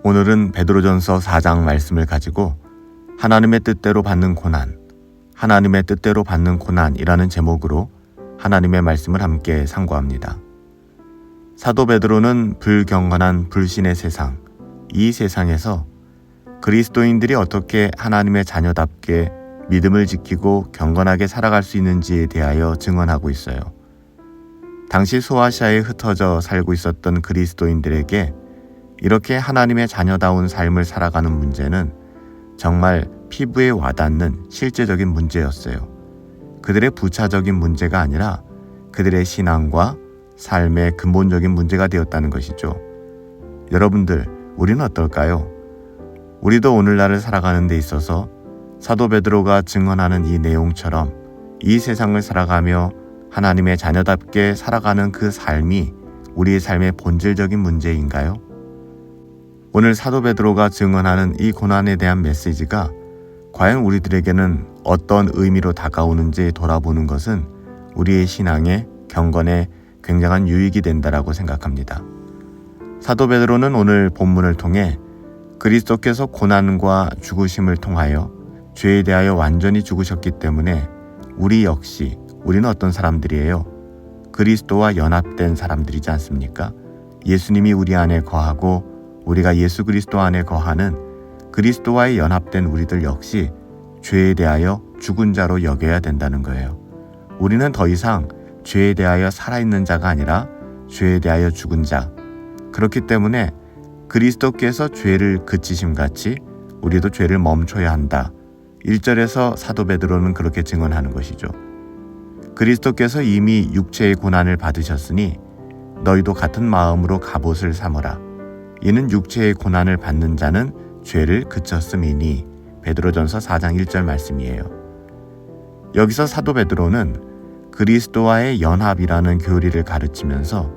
오늘은 베드로전서 4장 말씀을 가지고 하나님의 뜻대로 받는 고난, 하나님의 뜻대로 받는 고난이라는 제목으로 하나님의 말씀을 함께 상고합니다. 사도 베드로는 불경건한 불신의 세상, 이 세상에서 그리스도인들이 어떻게 하나님의 자녀답게 믿음을 지키고 경건하게 살아갈 수 있는지에 대하여 증언하고 있어요. 당시 소아시아에 흩어져 살고 있었던 그리스도인들에게 이렇게 하나님의 자녀다운 삶을 살아가는 문제는 정말 피부에 와닿는 실제적인 문제였어요. 그들의 부차적인 문제가 아니라 그들의 신앙과 삶의 근본적인 문제가 되었다는 것이죠. 여러분들, 우리는 어떨까요? 우리도 오늘날을 살아가는 데 있어서 사도 베드로가 증언하는 이 내용처럼 이 세상을 살아가며 하나님의 자녀답게 살아가는 그 삶이 우리의 삶의 본질적인 문제인가요? 오늘 사도 베드로가 증언하는 이 고난에 대한 메시지가 과연 우리들에게는 어떤 의미로 다가오는지 돌아보는 것은 우리의 신앙의 경건에 굉장한 유익이 된다라고 생각합니다. 사도 베드로는 오늘 본문을 통해 그리스도께서 고난과 죽으심을 통하여 죄에 대하여 완전히 죽으셨기 때문에 우리 역시 우리는 어떤 사람들이에요? 그리스도와 연합된 사람들이지 않습니까? 예수님이 우리 안에 거하고 우리가 예수 그리스도 안에 거하는 그리스도와의 연합된 우리들 역시 죄에 대하여 죽은 자로 여겨야 된다는 거예요. 우리는 더 이상 죄에 대하여 살아있는 자가 아니라 죄에 대하여 죽은 자. 그렇기 때문에 그리스도께서 죄를 그치심같이 우리도 죄를 멈춰야 한다. 1절에서 사도 베드로는 그렇게 증언하는 것이죠. 그리스도께서 이미 육체의 고난을 받으셨으니 너희도 같은 마음으로 갑옷을 삼으라. 이는 육체의 고난을 받는 자는 죄를 그쳤음이니. 베드로전서 4장 1절 말씀이에요. 여기서 사도 베드로는 그리스도와의 연합이라는 교리를 가르치면서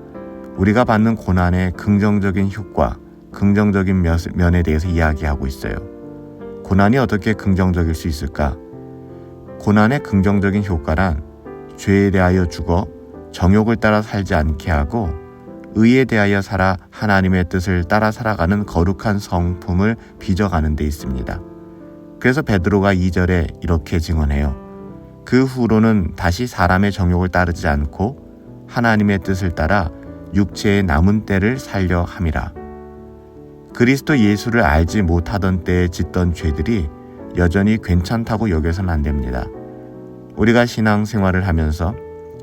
우리가 받는 고난의 긍정적인 효과, 긍정적인 면에 대해서 이야기하고 있어요. 고난이 어떻게 긍정적일 수 있을까? 고난의 긍정적인 효과란 죄에 대하여 죽어 정욕을 따라 살지 않게 하고 의에 대하여 살아 하나님의 뜻을 따라 살아가는 거룩한 성품을 빚어가는 데 있습니다. 그래서 베드로가 2절에 이렇게 증언해요. 그 후로는 다시 사람의 정욕을 따르지 않고 하나님의 뜻을 따라 육체의 남은 때를 살려 함이라. 그리스도 예수를 알지 못하던 때에 짓던 죄들이 여전히 괜찮다고 여겨서는 안 됩니다. 우리가 신앙생활을 하면서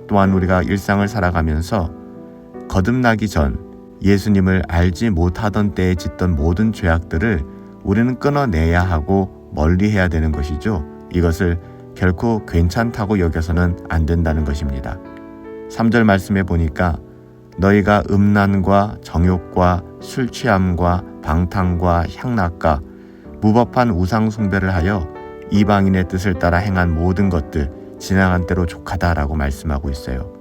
또한 우리가 일상을 살아가면서 거듭나기 전 예수님을 알지 못하던 때에 짓던 모든 죄악들을 우리는 끊어내야 하고 멀리해야 되는 것이죠. 이것을 결코 괜찮다고 여겨서는 안 된다는 것입니다. 3절 말씀에 보니까 너희가 음란과 정욕과 술 취함과 방탕과 향락과 무법한 우상 숭배를 하여 이방인의 뜻을 따라 행한 모든 것들 지나간 대로 족하다라고 말씀하고 있어요.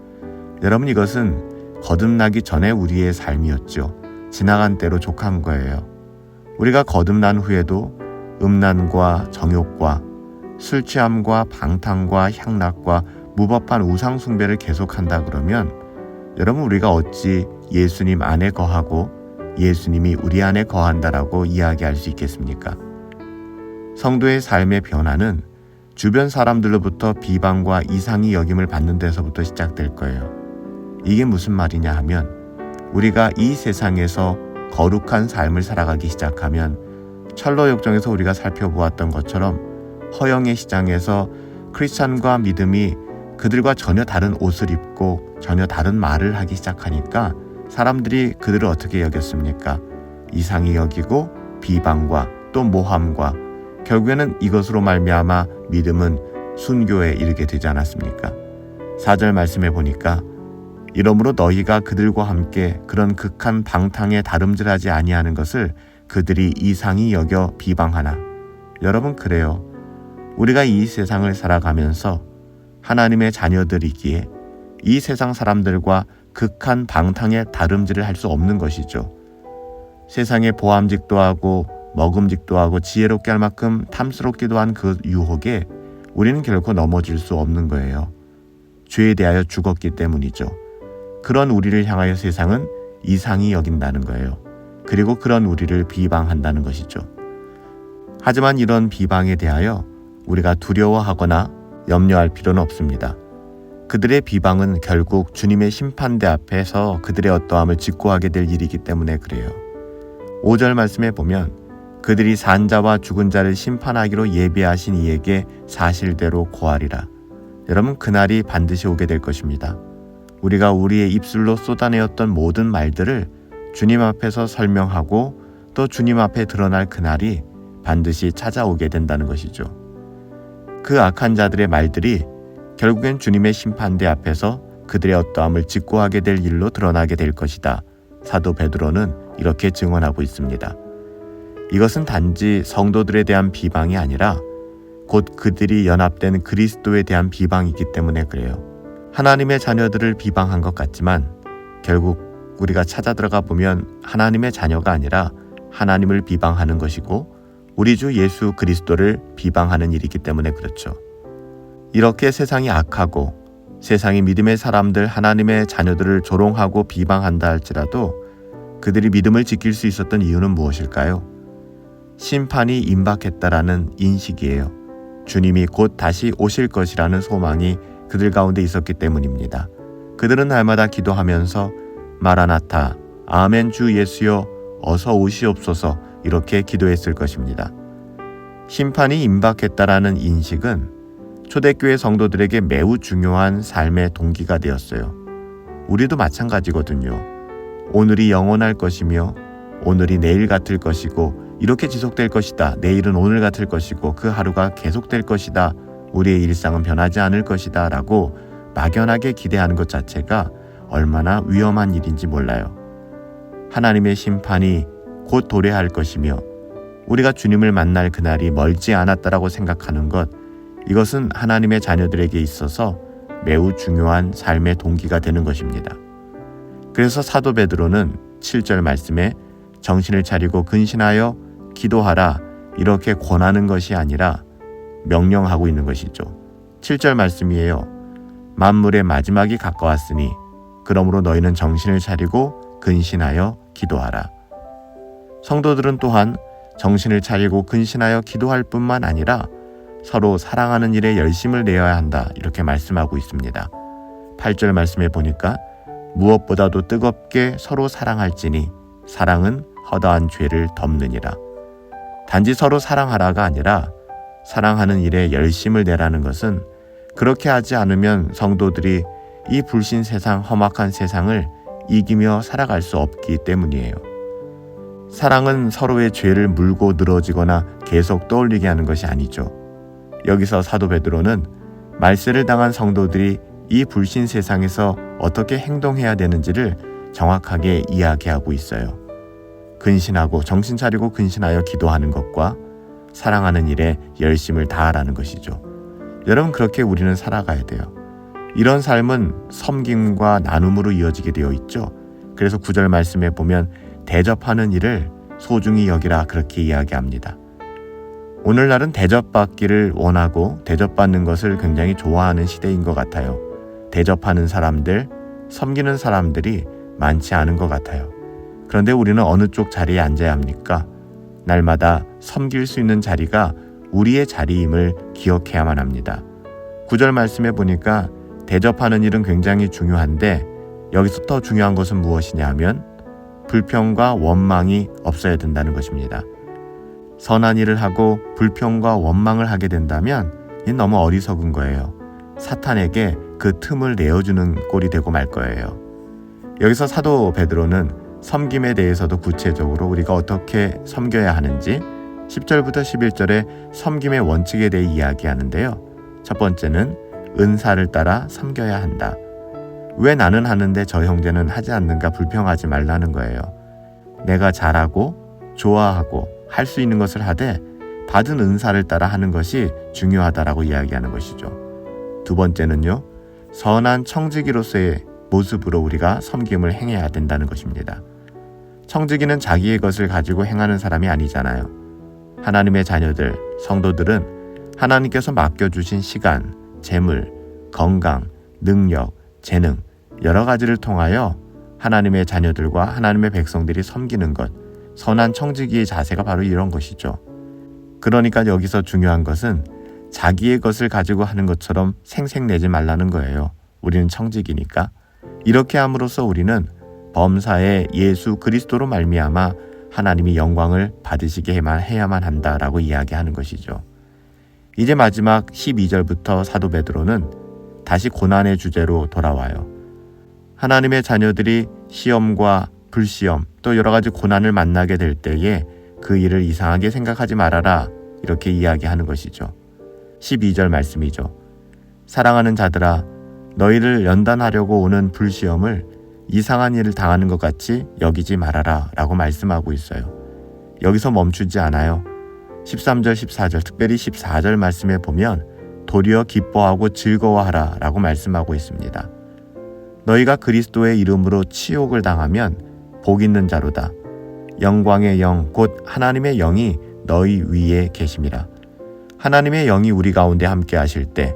여러분, 이것은 거듭나기 전에 우리의 삶이었죠. 지나간 대로 족한 거예요. 우리가 거듭난 후에도 음란과 정욕과 술 취함과 방탕과 향락과 무법한 우상 숭배를 계속한다 그러면 여러분, 우리가 어찌 예수님 안에 거하고 예수님이 우리 안에 거한다라고 이야기할 수 있겠습니까? 성도의 삶의 변화는 주변 사람들로부터 비방과 이상히 여김을 받는 데서부터 시작될 거예요. 이게 무슨 말이냐 하면 우리가 이 세상에서 거룩한 삶을 살아가기 시작하면 철로역정에서 우리가 살펴보았던 것처럼 허영의 시장에서 크리스찬과 믿음이 그들과 전혀 다른 옷을 입고 전혀 다른 말을 하기 시작하니까 사람들이 그들을 어떻게 여겼습니까? 이상히 여기고 비방과 또 모함과 결국에는 이것으로 말미암아 믿음은 순교에 이르게 되지 않았습니까? 4절 말씀해 보니까 이러므로 너희가 그들과 함께 그런 극한 방탕에 다름질하지 아니하는 것을 그들이 이상히 여겨 비방하나. 여러분, 그래요. 우리가 이 세상을 살아가면서 하나님의 자녀들이기에 이 세상 사람들과 극한 방탕에 다름질을 할 수 없는 것이죠. 세상에 보암직도 하고 먹음직도 하고 지혜롭게 할 만큼 탐스럽기도 한 그 유혹에 우리는 결코 넘어질 수 없는 거예요. 죄에 대하여 죽었기 때문이죠. 그런 우리를 향하여 세상은 이상히 여긴다는 거예요. 그리고 그런 우리를 비방한다는 것이죠. 하지만 이런 비방에 대하여 우리가 두려워하거나 염려할 필요는 없습니다. 그들의 비방은 결국 주님의 심판대 앞에서 그들의 어떠함을 직고하게 될 일이기 때문에 그래요. 5절 말씀에 보면 그들이 산 자와 죽은 자를 심판하기로 예비하신 이에게 사실대로 고하리라. 여러분, 그날이 반드시 오게 될 것입니다. 우리가 우리의 입술로 쏟아내었던 모든 말들을 주님 앞에서 설명하고 또 주님 앞에 드러날 그날이 반드시 찾아오게 된다는 것이죠. 그 악한 자들의 말들이 결국엔 주님의 심판대 앞에서 그들의 어떠함을 직고하게 될 일로 드러나게 될 것이다. 사도 베드로는 이렇게 증언하고 있습니다. 이것은 단지 성도들에 대한 비방이 아니라 곧 그들이 연합된 그리스도에 대한 비방이기 때문에 그래요. 하나님의 자녀들을 비방한 것 같지만 결국 우리가 찾아 들어가 보면 하나님의 자녀가 아니라 하나님을 비방하는 것이고 우리 주 예수 그리스도를 비방하는 일이기 때문에 그렇죠. 이렇게 세상이 악하고 세상이 믿음의 사람들, 하나님의 자녀들을 조롱하고 비방한다 할지라도 그들이 믿음을 지킬 수 있었던 이유는 무엇일까요? 심판이 임박했다라는 인식이에요. 주님이 곧 다시 오실 것이라는 소망이 그들 가운데 있었기 때문입니다. 그들은 날마다 기도하면서 마라나타, 아멘 주 예수여 어서 오시옵소서 이렇게 기도했을 것입니다. 심판이 임박했다라는 인식은 초대교회 성도들에게 매우 중요한 삶의 동기가 되었어요. 우리도 마찬가지거든요. 오늘이 영원할 것이며 오늘이 내일 같을 것이고 이렇게 지속될 것이다. 내일은 오늘 같을 것이고 그 하루가 계속될 것이다. 우리의 일상은 변하지 않을 것이다 라고 막연하게 기대하는 것 자체가 얼마나 위험한 일인지 몰라요. 하나님의 심판이 곧 도래할 것이며 우리가 주님을 만날 그날이 멀지 않았다라고 생각하는 것, 이것은 하나님의 자녀들에게 있어서 매우 중요한 삶의 동기가 되는 것입니다. 그래서 사도 베드로는 7절 말씀에 정신을 차리고 근신하여 기도하라 이렇게 권하는 것이 아니라 명령하고 있는 것이죠. 7절 말씀이에요. 만물의 마지막이 가까웠으니 그러므로 너희는 정신을 차리고 근신하여 기도하라. 성도들은 또한 정신을 차리고 근신하여 기도할 뿐만 아니라 서로 사랑하는 일에 열심을 내어야 한다 이렇게 말씀하고 있습니다. 8절 말씀에 보니까 무엇보다도 뜨겁게 서로 사랑할지니 사랑은 허다한 죄를 덮느니라. 단지 서로 사랑하라가 아니라 사랑하는 일에 열심을 내라는 것은 그렇게 하지 않으면 성도들이 이 불신 세상, 험악한 세상을 이기며 살아갈 수 없기 때문이에요. 사랑은 서로의 죄를 물고 늘어지거나 계속 떠올리게 하는 것이 아니죠. 여기서 사도 베드로는 말세를 당한 성도들이 이 불신 세상에서 어떻게 행동해야 되는지를 정확하게 이야기하고 있어요. 근신하고 정신 차리고 근신하여 기도하는 것과 사랑하는 일에 열심을 다하라는 것이죠. 여러분, 그렇게 우리는 살아가야 돼요. 이런 삶은 섬김과 나눔으로 이어지게 되어 있죠. 그래서 9절 말씀에 보면 대접하는 일을 소중히 여기라 그렇게 이야기합니다. 오늘날은 대접받기를 원하고 대접받는 것을 굉장히 좋아하는 시대인 것 같아요. 대접하는 사람들, 섬기는 사람들이 많지 않은 것 같아요. 그런데 우리는 어느 쪽 자리에 앉아야 합니까? 날마다 섬길 수 있는 자리가 우리의 자리임을 기억해야만 합니다. 9절 말씀에 보니까 대접하는 일은 굉장히 중요한데 여기서 더 중요한 것은 무엇이냐 하면 불평과 원망이 없어야 된다는 것입니다. 선한 일을 하고 불평과 원망을 하게 된다면 이는 너무 어리석은 거예요. 사탄에게 그 틈을 내어주는 꼴이 되고 말 거예요. 여기서 사도 베드로는 섬김에 대해서도 구체적으로 우리가 어떻게 섬겨야 하는지 10절부터 11절에 섬김의 원칙에 대해 이야기하는데요. 첫 번째는 은사를 따라 섬겨야 한다. 왜 나는 하는데 저 형제는 하지 않는가 불평하지 말라는 거예요. 내가 잘하고 좋아하고 할 수 있는 것을 하되 받은 은사를 따라 하는 것이 중요하다라고 이야기하는 것이죠. 두 번째는요, 선한 청지기로서의 모습으로 우리가 섬김을 행해야 된다는 것입니다. 청지기는 자기의 것을 가지고 행하는 사람이 아니잖아요. 하나님의 자녀들, 성도들은 하나님께서 맡겨주신 시간, 재물, 건강, 능력, 재능 여러 가지를 통하여 하나님의 자녀들과 하나님의 백성들이 섬기는 것, 선한 청지기의 자세가 바로 이런 것이죠. 그러니까 여기서 중요한 것은 자기의 것을 가지고 하는 것처럼 생색내지 말라는 거예요. 우리는 청지기니까. 이렇게 함으로써 우리는 범사에 예수 그리스도로 말미암아 하나님이 영광을 받으시게 해야만 한다라고 이야기하는 것이죠. 이제 마지막 12절부터 사도 베드로는 다시 고난의 주제로 돌아와요. 하나님의 자녀들이 시험과 불시험 또 여러 가지 고난을 만나게 될 때에 그 일을 이상하게 생각하지 말아라, 이렇게 이야기하는 것이죠. 12절 말씀이죠. 사랑하는 자들아, 너희를 연단하려고 오는 불시험을 이상한 일을 당하는 것 같이 여기지 말아라 라고 말씀하고 있어요. 여기서 멈추지 않아요. 13절 14절 특별히 14절 말씀에 보면 도리어 기뻐하고 즐거워하라 라고 말씀하고 있습니다. 너희가 그리스도의 이름으로 치욕을 당하면 복 있는 자로다. 영광의 영 곧 하나님의 영이 너희 위에 계심이라. 하나님의 영이 우리 가운데 함께 하실 때,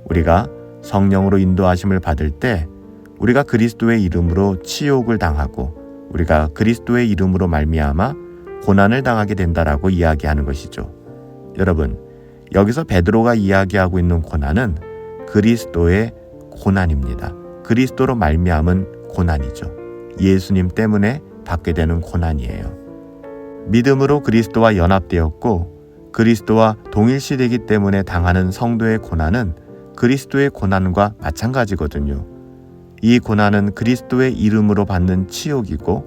우리가 성령으로 인도하심을 받을 때 우리가 그리스도의 이름으로 치욕을 당하고 우리가 그리스도의 이름으로 말미암아 고난을 당하게 된다라고 이야기하는 것이죠. 여러분, 여기서 베드로가 이야기하고 있는 고난은 그리스도의 고난입니다. 그리스도로 말미암은 고난이죠. 예수님 때문에 받게 되는 고난이에요. 믿음으로 그리스도와 연합되었고 그리스도와 동일시되기 때문에 당하는 성도의 고난은 그리스도의 고난과 마찬가지거든요. 이 고난은 그리스도의 이름으로 받는 치욕이고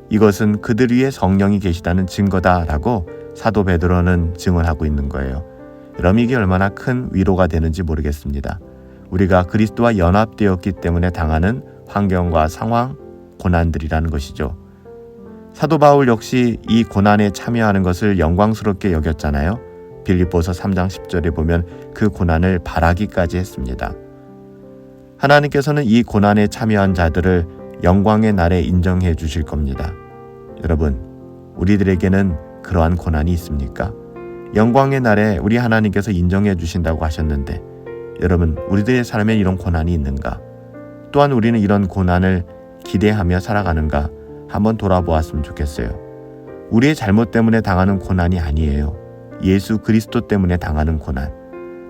이것은 그들 위에 성령이 계시다는 증거다라고 사도 베드로는 증언하고 있는 거예요. 그럼 이게 얼마나 큰 위로가 되는지 모르겠습니다. 우리가 그리스도와 연합되었기 때문에 당하는 환경과 상황, 고난들이라는 것이죠. 사도 바울 역시 이 고난에 참여하는 것을 영광스럽게 여겼잖아요. 빌립보서 3장 10절에 보면 그 고난을 바라기까지 했습니다. 하나님께서는 이 고난에 참여한 자들을 영광의 날에 인정해 주실 겁니다. 여러분, 우리들에게는 그러한 고난이 있습니까? 영광의 날에 우리 하나님께서 인정해 주신다고 하셨는데 여러분, 우리들의 삶에 이런 고난이 있는가? 또한 우리는 이런 고난을 기대하며 살아가는가? 한번 돌아보았으면 좋겠어요. 우리의 잘못 때문에 당하는 고난이 아니에요. 예수 그리스도 때문에 당하는 고난.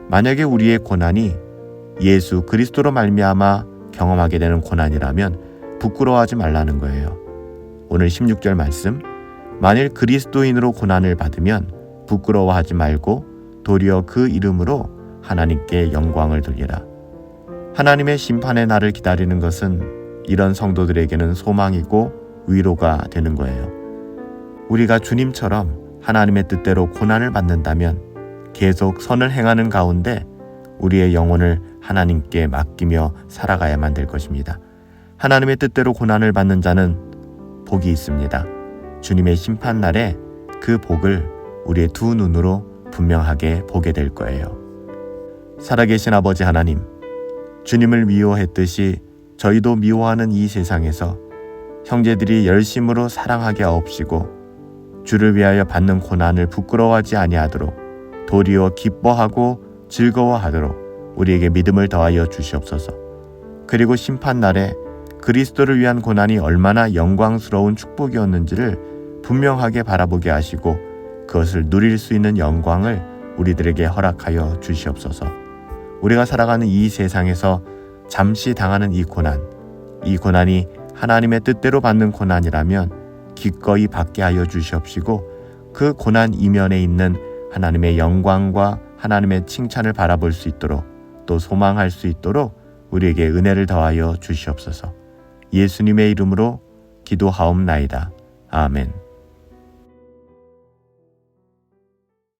만약에 우리의 고난이 예수 그리스도로 말미암아 경험하게 되는 고난이라면 부끄러워하지 말라는 거예요. 오늘 16절 말씀, 만일 그리스도인으로 고난을 받으면 부끄러워하지 말고 도리어 그 이름으로 하나님께 영광을 돌리라. 하나님의 심판의 날을 기다리는 것은 이런 성도들에게는 소망이고 위로가 되는 거예요. 우리가 주님처럼 하나님의 뜻대로 고난을 받는다면 계속 선을 행하는 가운데 우리의 영혼을 하나님께 맡기며 살아가야만 될 것입니다. 하나님의 뜻대로 고난을 받는 자는 복이 있습니다. 주님의 심판날에 그 복을 우리의 두 눈으로 분명하게 보게 될 거예요. 살아계신 아버지 하나님, 주님을 미워했듯이 저희도 미워하는 이 세상에서 형제들이 열심으로 사랑하게 하옵시고 주를 위하여 받는 고난을 부끄러워하지 아니하도록 도리어 기뻐하고 즐거워하도록 우리에게 믿음을 더하여 주시옵소서. 그리고 심판날에 그리스도를 위한 고난이 얼마나 영광스러운 축복이었는지를 분명하게 바라보게 하시고 그것을 누릴 수 있는 영광을 우리들에게 허락하여 주시옵소서. 우리가 살아가는 이 세상에서 잠시 당하는 이 고난이 하나님의 뜻대로 받는 고난이라면 기꺼이 받게 하여 주시옵시고 그 고난 이면에 있는 하나님의 영광과 하나님의 칭찬을 바라볼 수 있도록 또 소망할 수 있도록 우리에게 은혜를 더하여 주시옵소서. 예수님의 이름으로 기도하옵나이다. 아멘.